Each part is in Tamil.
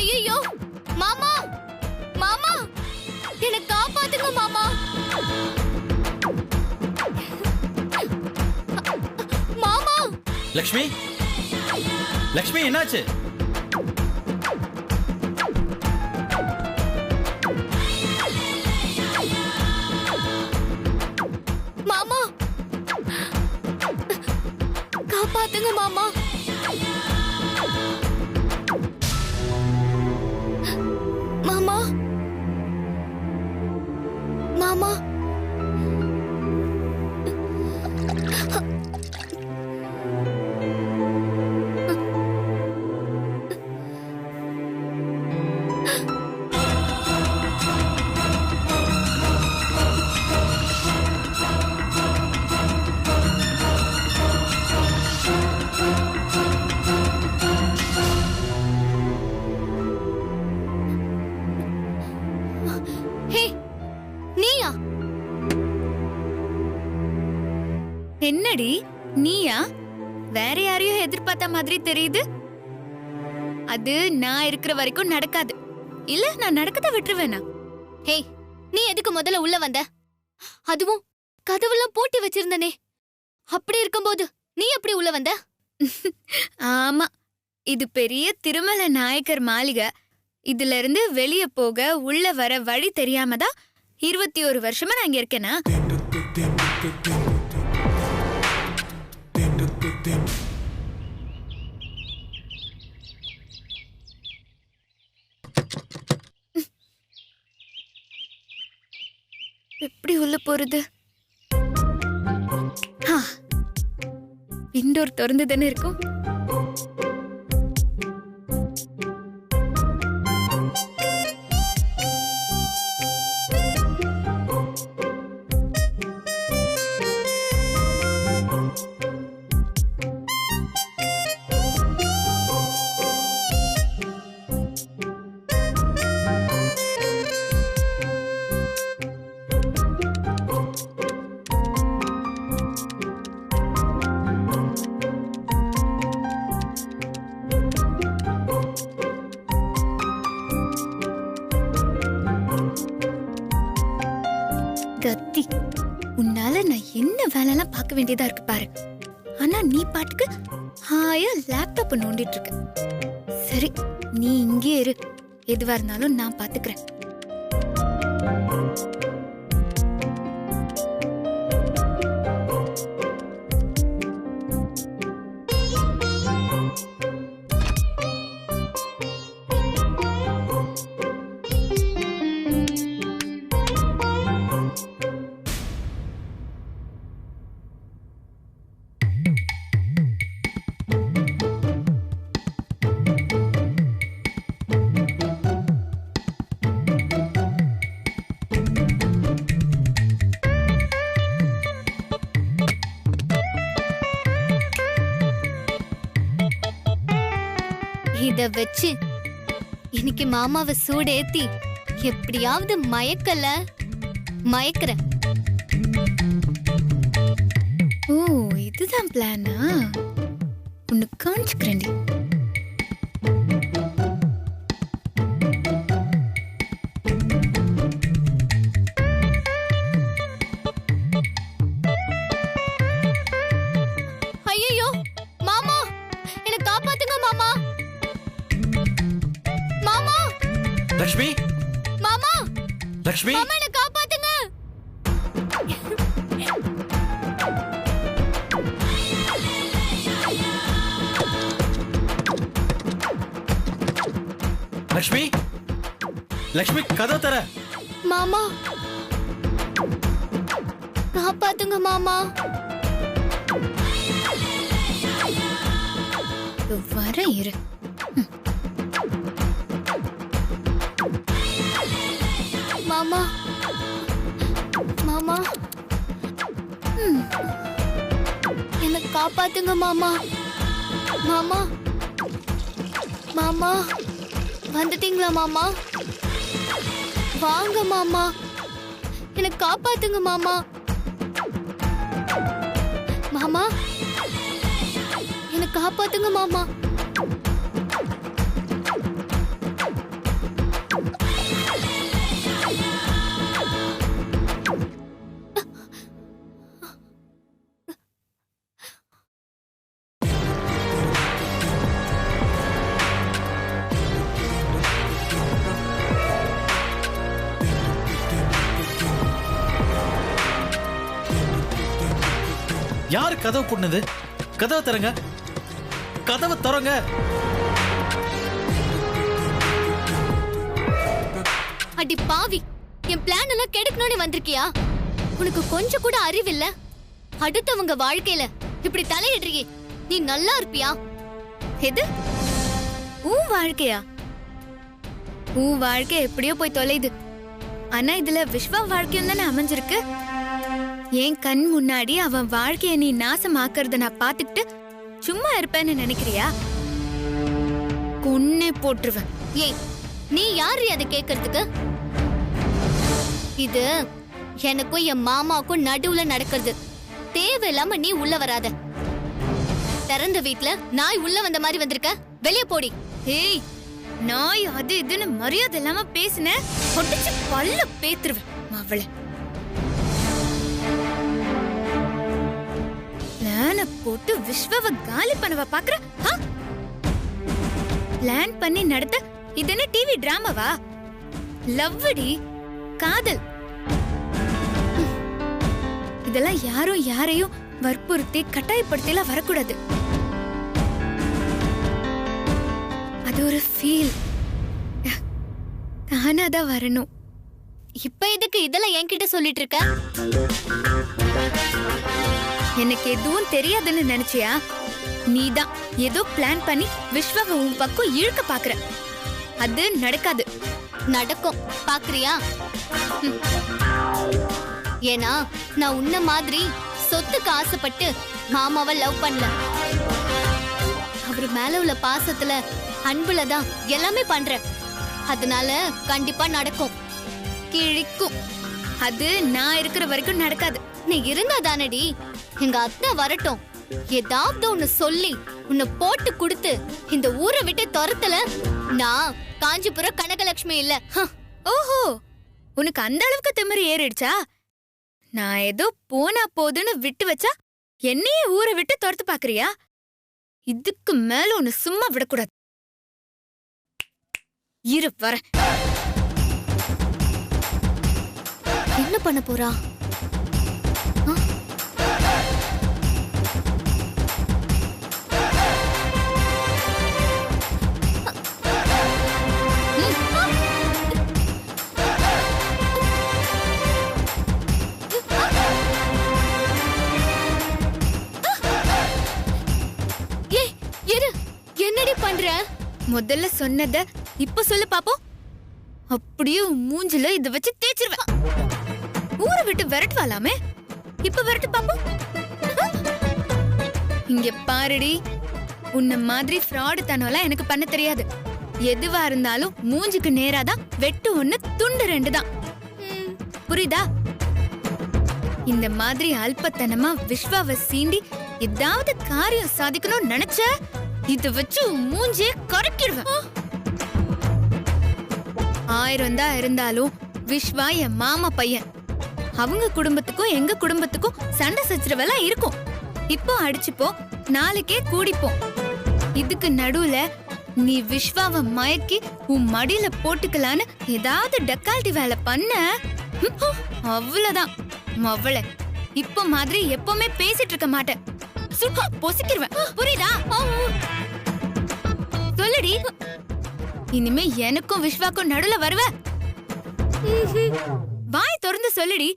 ஐயோ மாமா, மாமா என்ன காப்பாத்துங்க மாமா. மாமா. லக்ஷ்மி, லக்ஷ்மி என்னாச்சு? மாமா காப்பாத்துங்க மாமா. மாமா, மாமா. என்னடி நீயா? வேற யாரையும் எதிர்பார்த்த மாதிரி தெரியுது. அது நான் இருக்கிற வரைக்கும் நடக்காது. இல்ல நான் நடக்கத விட்டுருவேனா? ஹே, நீ எதுக்கு முதல்ல உள்ள வந்த? அதுவும் கதவுலாம் பூட்டி வச்சிருந்தனே. அப்படி இருக்கும்போது நீ எப்படி உள்ள வந்த? ஆமா, இது பெரிய திருமல நாயக்கர் மாளிகை. இதுல இருந்து வெளிய போக உள்ள வர வழி தெரியாம தான் 21 வருஷமா நான் இங்க இருக்கேனா? எப்படி உள்ள போறது? விண்டோர் திறந்து தானே இருக்கும். கத்தி, உன்னால நான் என்ன வேலைலாம் பார்க்க வேண்டியதா இருக்கு பாரு. ஆனா நீ பாட்டுக்கு ஹாயா லேப்டாப் நோண்டிட்டு இருக்க. சரி, நீ இங்கே இரு. எதுவா இருந்தாலும் நான் பாத்துக்கிறேன். இத வச்சு இன்னைக்கு மாமாவை சூடேத்தி எப்படியாவது மயக்கிறேன். ஓ, இதுதான் பிளானா? உன்னை காமிச்சுக்கிறேன். ஐயோ மாமா, என்ன காப்பாத்துங்க மாமா. மாமா. லக்ஷ்மி, மாமா, லக்ஷ்மி, மாமா என்ன காப்பாத்துங்க. லக்ஷ்மி, லக்ஷ்மி கதவு தர. மாமா காப்பாத்துங்க மாமா. வர இரு. மாமா, மாமா என்ன காப்பாத்துங்க மாமா. மாமா, மாமா வந்துட்டீங்களா மாமா? வாங்க மாமா, என்ன காப்பாத்துங்க மாமா. மாமா என்ன காப்பாத்துங்க மாமா. யாரு கதவு பூட்டினது? கதவை திறங்க, கதவை திறங்க. அடி பாவி, என் பிளான் எல்லாம் கெடுக்கணும்னு வந்திருக்கியா? உனக்கு கொஞ்சம் கூட அறிவில்ல. அடுத்தவங்க வாழ்க்கையில இப்படி தலையிடுறியே, நீ நல்லா இருப்பியா? எது உன் வாழ்க்கையா? உன் வாழ்க்கை எப்படியோ போய் தொலைது. ஆனா இதுல விஸ்வா வாழ்க்கையும் தானே அமைஞ்சிருக்கு. என் கண் முன்னாடி அவன் வாழ்க்கைய நீ நாசமாக்குறத நான் பாத்துக்கிட்டு சும்மா இருப்பேன்னு நினைக்கிறியா? கொன்னே போட்டுருவேன். ஏய், நீ யாரு அதை கேக்குறதுக்கு? இது எனக்கும் என் மாமாவுக்கும் நடுவுல நடக்கிறது. தேவையில்லாம நீ உள்ள வராத. திறந்த வீட்ல நாய் உள்ள வந்த மாதிரி வந்திருக்க, வெளியே போடி. ஏய், நாய் அது இதுன்னு மரியாதை இல்லாம பேசுன, பொட்டிச்சு பல்ல பேத்துருவேன் அவளை. பிளான போட்டு விஸ்வவ காலி பண்ணவ பாக்குற? பிளான் பண்ணி நடத்த இது என்ன டிவி டிராமாவா? லவ்டி, காதல். இதெல்லாம் யாரும் யாரையும் வற்புறுத்தி கட்டாயப்படுத்திலாம் வரக்கூடாது. அது ஒரு ஃபீல், தானாதான் வரணும். இப்ப எதுக்கு இதெல்லாம் என்கிட்ட சொல்லிட்டு இருக்க? எனக்கு எதுவும் தெரியாதுன்னு நினைச்சியா? நீதான் ஏதோ பிளான் பண்ணி விஸ்வவை உன் பக்கம் இழுக்க பாக்குற. அது நடக்காது. நடக்கும், பாக்குறியா? ஏன்னா நான் உன்ன மாதிரி சொத்துக்கு ஆசைப்பட்டு மாமாவை லவ் பண்ணல. அவரு மேல உள்ள பாசத்துல, அன்புலதான் எல்லாமே பண்றேன். அதனால கண்டிப்பா நடக்கும். கிழிக்கும். அது நான் இருக்கிற வரைக்கும் நடக்காது. நீ இருந்தா தானடி. எங்க அத்தை வரட்டும், ஏதாவது ஒண்ணு சொல்லி உன்னை போட்டு கொடுத்து இந்த ஊரை விட்டு துரத்தல, நான் காஞ்சிபுரம் கனகலட்சுமி இல்ல. ஓஹோ, உனக்கு அந்த அளவுக்கு திமிரு ஏறிடுச்சா? நான் ஏதோ போனா போதுன்னு விட்டு வச்சா என்னையே ஊரை விட்டு துரத்து பாக்குறியா? இதுக்கு மேல உன்னை சும்மா விடக்கூடாது. இரு வர. என்ன பண்ண போறா? என்னடி பண்ற? முதல்ல சொன்னத இப்ப சொல்லு பாப்போம். அப்படியே மூஞ்சில இத வச்சு தேய்ச்சிருவேன். ஊரை விட்டு விரட்டுவாலாமே, இப்ப விரட்டு பாப்போம். இங்க பாருடி, உன்ன மாதிரி ஃப்ராடு தனம்லாம் எனக்கு பண்ண தெரியாது. எதுவா இருந்தாலும் மூஞ்சுக்கு நேராதான், வெட்டு ஒண்ணு துண்டு ரெண்டு தான். புரியுதா? இந்த மாதிரி அல்பத்தனமா விஸ்வாவை சீண்டி ஏதாவது காரியம் சாதிக்கணும்னு நினைச்ச, இத வச்சு மூஞ்சே கரக்கிடுவேன். 1000 தான் இருந்தாலும் விஸ்வா என் மாமா பையன். அவங்க குடும்பத்துக்கும் எங்க குடும்பத்துக்கும் சண்டை சச்சரவெல்லாம் இருக்கும். இப்போ அடிச்சுப்போம், நாளைக்கே கூடிப்போம். இதுக்கு நடுவுல நீ விஸ்வாவை மயக்கி உன் மடியில போட்டுக்கலான்னு ஏதாவது டக்கால்டி வேலை பண்ண, அவ்வளவுதான் மவளை. இப்ப மாதிரி எப்பவுமே பேசிட்டு இருக்க மாட்டேன். சும்மா பொசிக்கிருவேன். புரியுதா? சொல்லுடி, இனிமே எனக்கும் விஸ்வாக்கும் நடுல வருவ? வாய் திறந்து சொல்லுடி.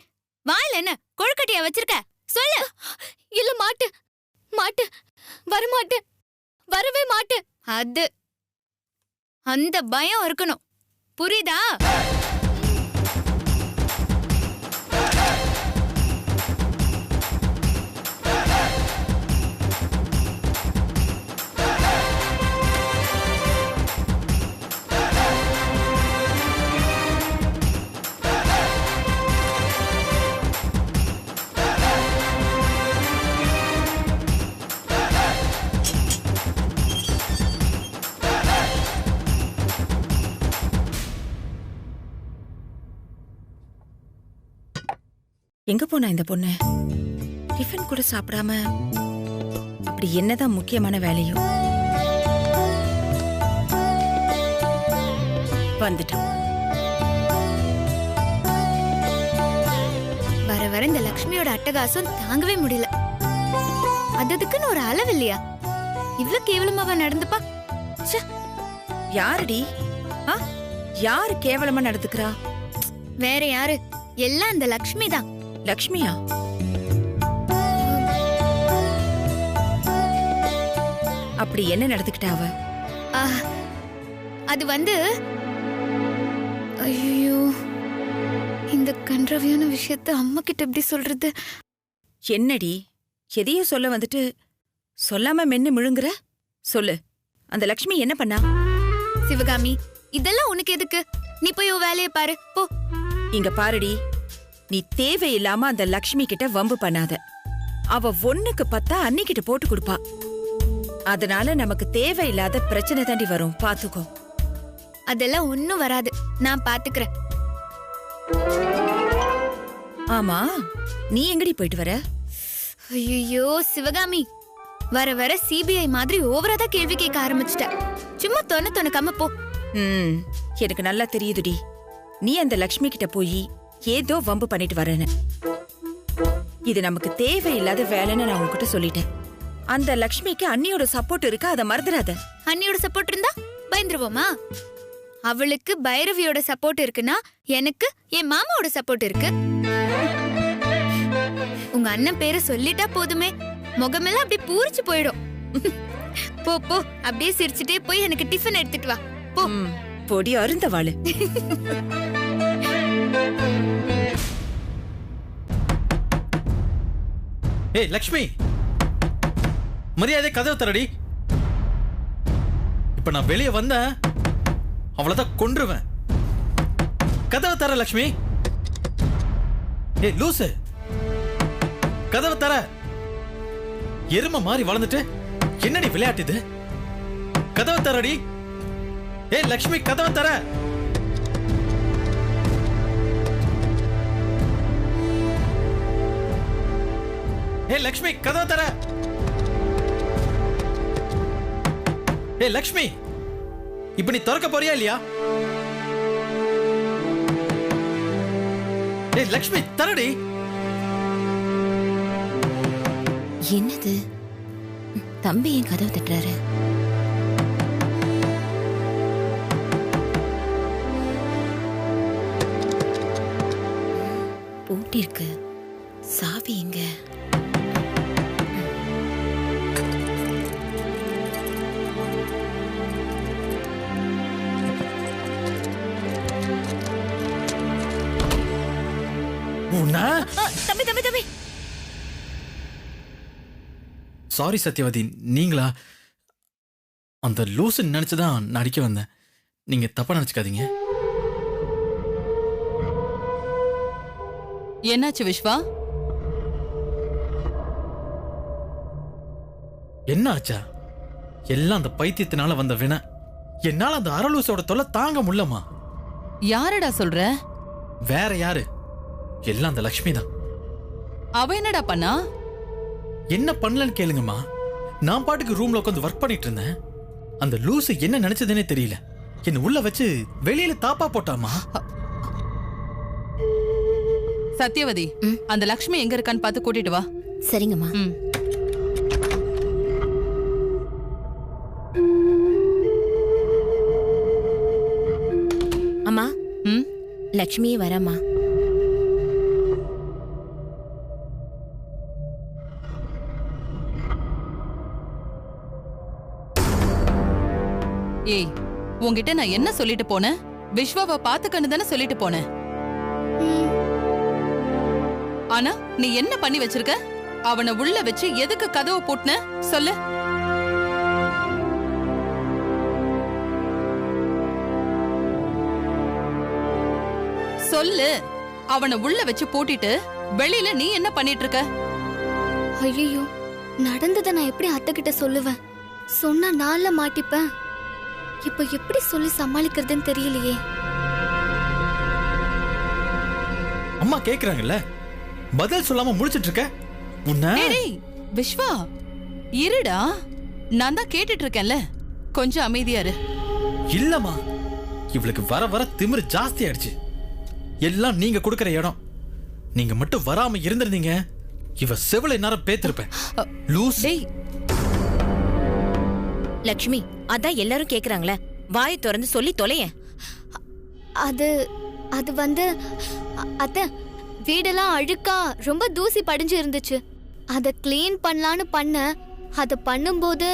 வாயில என்ன கொழுக்கட்டையா வச்சிருக்க? சொல்லு. இல்ல, மாட்டு மாட்டு வரமாட்டு, வரவே மாட்டு. அது அந்த பயம் இருக்கணும். புரியுதா? எங்க போனா இந்த பொண்ணு? டிஃபன் கூட சாப்பிடாம அப்படி என்னதான் முக்கியமான வேலையோ? வந்துட்டான். வர வர இந்த லக்ஷ்மியோட அட்டகாசம் தாங்கவே முடியல. அதுக்குன்னு ஒரு அளவு இல்லையா? இவ்ளோ கேவலமாவா நடந்துப்பா? ச்சே. யாருடி? யாரு கேவலமா நடந்துக்கிறா? வேற யாரு? எல்லாம் அந்த லக்ஷ்மி தான். லக்ஷ்மியா? அப்படி என்ன நடந்துக்கிட்டா அவ? அது வந்து ஐயோ, இந்த கன்றாவியான விஷயத்த அம்மா கிட்ட எப்படி சொல்றது? என்னடி எதையும் சொல்ல வந்துட்டு சொல்லாம மென்னு முழுங்குற? சொல்லு, அந்த லக்ஷ்மி என்ன பண்ணா? சிவகாமி, இதெல்லாம் உனக்கு எதுக்கு? நீ போய் உன் வேலையை பாரு போ. இங்க பாருடி, நீ தேவையில்லாம அந்த லக்ஷ்மி கிட்ட வம்பு பண்ணாத. அவ ஒண்ணுக்கு 10 அன்னிக்கிட்ட போட்டு கொடுப்பா. அதனால நமக்கு தேவையில்லாத பிரச்சனை தாண்டி வரும், பாத்துக்கோ. அதெல்லாம் ஒண்ணும் வராது, நான் பாத்துக்கிறேன். ஆமா, நீ எங்கடி போயிட்டு வர? ஐயோ சிவகாமி, வர வர சிபிஐ மாதிரி ஓவரா தான் கேள்வி கேட்க ஆரம்பிச்சிட்ட. சும்மா தொணக்காம போ. எனக்கு நல்லா தெரியுதுடி, நீ அந்த லக்ஷ்மி கிட்ட போய் ஏதோ வம்பு பண்ணிட்டு வரேன்னு. இது நமக்கு தேவையில்லாத வேலைன்னு நான் உன்கிட்ட சொல்லிட்டேன். அந்த லக்ஷ்மிக்கு அண்ணியோட சப்போர்ட் இருக்கு, அதை மறந்துடாத. அண்ணியோட சப்போர்ட் இருந்தா பயந்துருவோமா? அவளுக்கு பைரவியோட சப்போர்ட் இருக்குன்னா எனக்கு என் மாமாவோட சப்போர்ட் இருக்கு. உங்க அண்ணன் பேரை சொல்லிட்டா போதுமே, முகமெல்லாம் அப்படி பூரிச்சு போயிடும். போ போ, அப்படியே சிரிச்சுட்டே போய் எனக்கு டிஃபன் எடுத்துட்டு வா போ. பொடி அருந்த வாழு. ஏய் லக்ஷ்மி, மரியாதை கதவு தரடி. இப்ப நான் வெளியே வந்தேன், அவ்வளவுதான் கொன்றுவேன். கதவை தர லக்ஷ்மி. ஏய் லூசு, கதவை தர. எருமை மாறி வளர்ந்துட்டு என்னடி விளையாட்டு இது? கதவை தரடி. ஏய் லக்ஷ்மி, கதவை தர. ஏய் லக்ஷ்மி, கதவை தர. ஏய் லக்ஷ்மி, இப்ப நீ திறக்க போறியா இல்லையா? ஏய் லக்ஷ்மி, தரடி. என்னது தம்பி என் கதவு தட்டுறாரு? பூட்டிருக்கு, சாவி எங்க? தம்பி தம்பி தம்பி, சாரி சத்யவதி, நீங்களா? அந்த லூசு நினைச்சுதான் நான் அடிக்க வந்தேன். நீங்க தப்பா நினைச்சுக்காதீங்க. என்னாச்சு விஸ்வா? என்ன ஆச்சா? எல்லாம் அந்த பைத்தியத்தினால வந்த வினை. என்னால அந்த அரலூசோட தொல்லை தாங்க முடியலமா. யாரடா சொல்ற? வேற யாரு? எல்லாம் அந்த லக்ஷ்மி தான். அவ என்னடா பண்ணா? என்ன பண்ணலன்னு கேளுங்கம்மா. நான் பாட்டுக்கு ரூம்ல உட்காந்து ஒர்க் பண்ணிட்டு இருந்தேன். அந்த லூசு என்ன நினைச்சதுன்னே தெரியல, என்ன உள்ள வச்சு வெளியில தாப்பா போட்டாமா. சத்யவதி, அந்த லக்ஷ்மி எங்க இருக்கான்னு பார்த்து கூட்டிட்டு வா. சரிங்கம்மா. அம்மா, லக்ஷ்மியே வரம்மா. ஏய், உன்கிட்ட நான் என்ன சொல்லிட்டு போனேன்? விஸ்வாவை பாத்துக்கன்னு தானே சொல்லிட்டு போனேன். ஆனா நீ என்ன பண்ணி வச்சிருக்க? அவனை உள்ள வச்சு எதுக்கு கதவை பூட்டின சொல்லு. சொல்லு. அவனை உள்ள வச்சு பூட்டிட்டு வெளியில நீ என்ன பண்ணிட்டு இருக்க? ஐயோ, நடந்ததை நான் எப்படி அத்தை கிட்ட சொல்லுவேன்? சொன்னா நான்ல மாட்டிப்பேன். இப்ப எப்படி சொல்லி சமாளிக்கிறதுன்னு தெரியலையே. அம்மா கேக்குறாங்கல்ல, பதில் சொல்லாம முடிச்சிட்டு இருக்க. டேய் விஸ்வா, இருடா, நான் தான் கேட்டுட்டு இருக்கேன்ல, கொஞ்சம் அமைதியா இரு. இல்லம்மா, இவளுக்கு வர வர திமிரு ஜாஸ்தி ஆயிடுச்சு. எல்லாம் நீங்க கொடுக்கற இடம். நீங்க மட்டும் வராம இருந்திருந்தீங்க, இவ செவலை நேரம் பேத்திருப்பேன். லூஸ். டேய் லக்ஷ்மி, அதான் எல்லாரும் கேக்குறாங்களே, வாயை திறந்து சொல்லி தொலைய. அது அது வந்து அத்தை, வீடெல்லாம் அழுக்கா ரொம்ப தூசி படிஞ்சு இருந்துச்சு. அதை க்ளீன் பண்ணலான்னு பண்ண, அதை பண்ணும்போது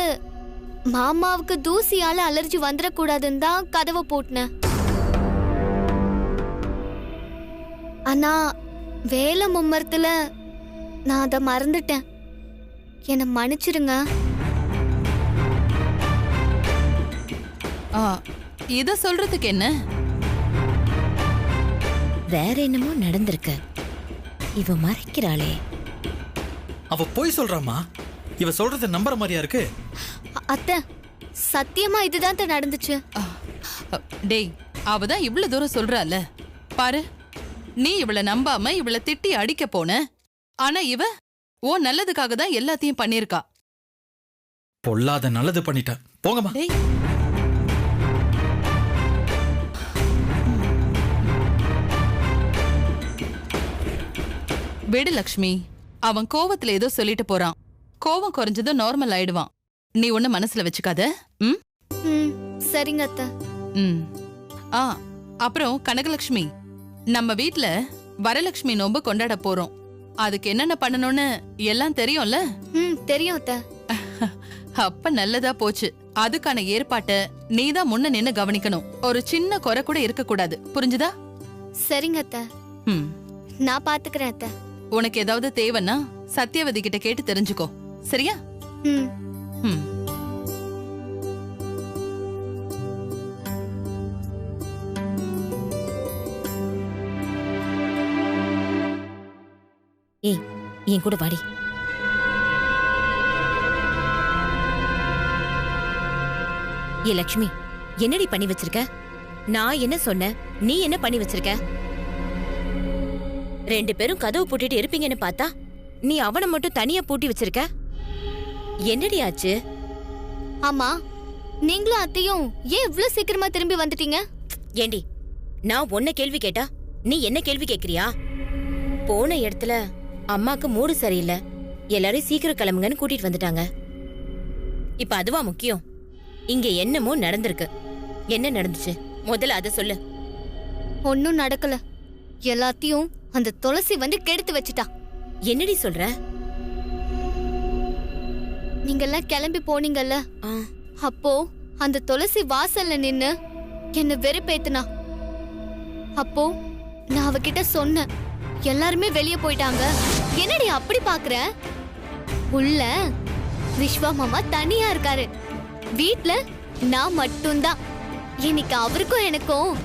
மாமாவுக்கு தூசியால அலர்ஜி வந்துடக்கூடாதுன்னு தான் கதவை பூட்டினேன். ஆனா வேலை மும்மரத்துல நான் அதை மறந்துட்டேன். என்னை மன்னிச்சிருங்க. இத சொல்றதுக்கு என்ன? வேற என்னமோ நடந்திருக்கு. இவ மறைக்கிறாளே. அவ போய் சொல்றாமா? இவ சொல்றத நம்புற மாதிரியா இருக்கு? அத்தை, சத்தியமா இதுதான் நடந்துச்சு. டேய், அவதான் இவ்வளவு தூரம் சொல்றால, பாரு. நீ இவளை நம்பாம இவளை திட்டி அடிக்க போன. ஆனா இவ ஓ நல்லதுக்காக தான் எல்லாத்தையும் பண்ணிருக்கா. பொல்லாத நல்லது பண்ணிட்டா. போங்கம்மா. டேய், விடு லக்ஷ்மி. அவன் கோவத்துல ஏதோ சொல்லிட்டு போறான். கோவம் குறைஞ்சதும் நார்மல் ஆயிடுவான். நீ ஒண்ணு மனசுல வச்சுக்காத. சரிங்க அத்தை. அப்புறம் கனகலட்சுமி, நம்ம வீட்ல வரலட்சுமி நோன்பு கொண்டாட போறோம். அதுக்கு என்னென்ன பண்ணணும்னு எல்லாம் தெரியும்ல? தெரியும் அத்தை. அப்ப நல்லதா போச்சு. அதுக்கான ஏற்பாட்டை நீதான் முன்ன நின்னு கவனிக்கணும். ஒரு சின்ன குறை கூட இருக்க கூடாது. புரிஞ்சுதா? சரிங்க அத்தை. நான் பாத்துக்கிறேன் அத்தை. உனக்கு ஏதாவது தேவைன்னா சத்யவதி கிட்ட கேட்டு தெரிஞ்சுக்கோ. சரியா? ஏய், என் கூட வாடி. ஏ லக்ஷ்மி, என்னடி பண்ணி வச்சிருக்க? நான் என்ன சொன்னேன், நீ என்ன பண்ணி வச்சிருக்க? ரெண்டு பேரும் கதவு பூட்டிட்டு இருப்பீங்கன்னு பார்த்தா நீ அவனை மட்டும் தனியா பூட்டி வச்சிருக்க. என்னடி ஆச்சு? ஆமா, நீங்களும் அத்தையும் ஏன் இவ்வளவு சீக்கிரமா திரும்பி வந்துட்டீங்க? ஏண்டி, நான் உன்ன கேள்வி கேட்டா நீ என்ன கேள்வி கேக்குறியா? போன இடத்துல அம்மாக்கு மூடு சரியில்லை, எல்லாரும் சீக்கிரம் கிளம்புங்கன்னு கூட்டிட்டு வந்துட்டாங்க. இப்ப அதுவா முக்கியம்? இங்க என்னமோ நடந்திருக்கு. என்ன நடந்துச்சு முதல்ல அத சொல்லு. ஒன்னும் நடக்கல. எல்லாத்தையும் அந்த துளசி வந்து கெடுத்து வச்சுட்டா. என்னடி சொல்ற? நீங்கெல்லாம் கிளம்பி போனீங்கல்ல, அப்போ அந்த துளசி வாசல்ல நின்னு என்ன வெறுப்பேத்துனா. அப்போ நான் அவகிட்ட சொன்னேன், எல்லாருமே வெளியே போயிட்டாங்க. என்னடி அப்படி பாக்குற? உள்ள விஸ்வா மாமா தனியா இருக்காரு. வீட்ல நான் மட்டும்தான். இன்னைக்கு அவருக்கும் எனக்கும்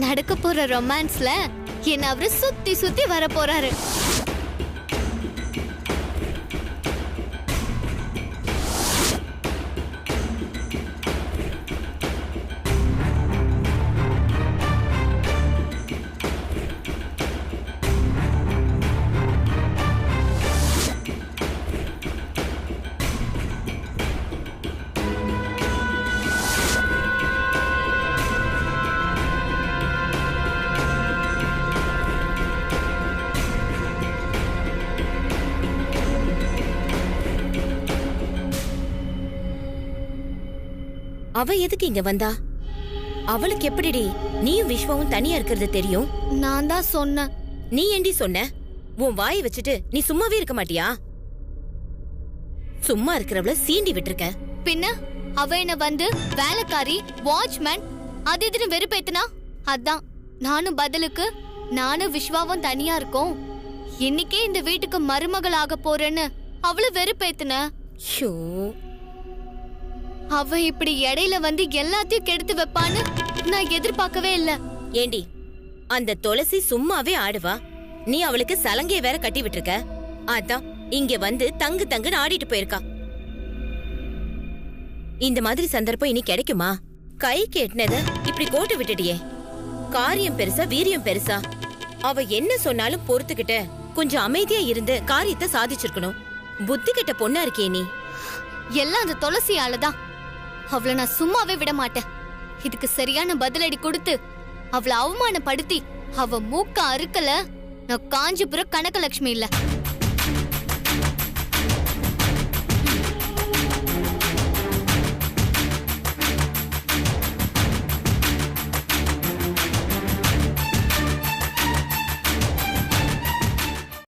நடக்க போற ரொமான்ஸ்ல என்ன அவரு சுத்தி சுத்தி வர போறாரு. அவ எதுக்கு இங்க வந்தா? அவளுக்கு எப்படிடி நீயும் விஸ்வாவும் தனியா இருக்கிறது தெரியும்? நான் தான் சொன்னேன். நீ ஏண்டி சொன்ன? உன் வாயை வச்சுட்டு நீ சும்மாவே இருக்க மாட்டியா? சும்மா இருக்கிறவள சீண்டி விட்டுருக்க. பின்ன அவ என்ன வந்து வேலைக்காரி, வாட்ச்மேன் அது இதுன்னு வெறுப்பேத்துனா. அதான் நானும் பதிலுக்கு, நானும் விஸ்வாவும் தனியா இருக்கோம், இன்னைக்கே இந்த வீட்டுக்கு மருமகள் ஆக போறேன்னு அவளு வெறுப்பேத்துன. அவ இப்படி இடையில வந்து எல்லாத்தையும் கெடுத்து வைப்பான்னு நான் எதிர்பார்க்கவே இல்ல. ஏண்டி, அந்த துளசி சும்மாவே ஆடுவா, நீ அவளுக்கு சலங்கைய வேற கட்டி விட்டுருக்க. அதான் இங்க வந்து தங்கு தங்குன்னு ஆடிட்டு போயிருக்கா. இந்த மாதிரி சந்தர்ப்பம் இனி கிடைக்குமா? கை கேட்டினத இப்படி கோட்டு விட்டுட்டியே. காரியம் பெருசா வீரியம் பெருசா? அவ என்ன சொன்னாலும் பொறுத்துக்கிட்ட கொஞ்சம் அமைதியா இருந்து காரியத்தை சாதிச்சிருக்கணும். புத்தி கெட்ட பொண்ணா இருக்கே நீ. எல்லாம் அந்த துளசியாலதான். அவளை நான் சும்மாவே விட மாட்டேன். இதுக்கு சரியான பதிலடி கொடுத்து அவளை அவமானப்படுத்தி அவ மூக்க அறுக்கல நான் காஞ்சிபுரம் கனகலட்சுமி இல்ல.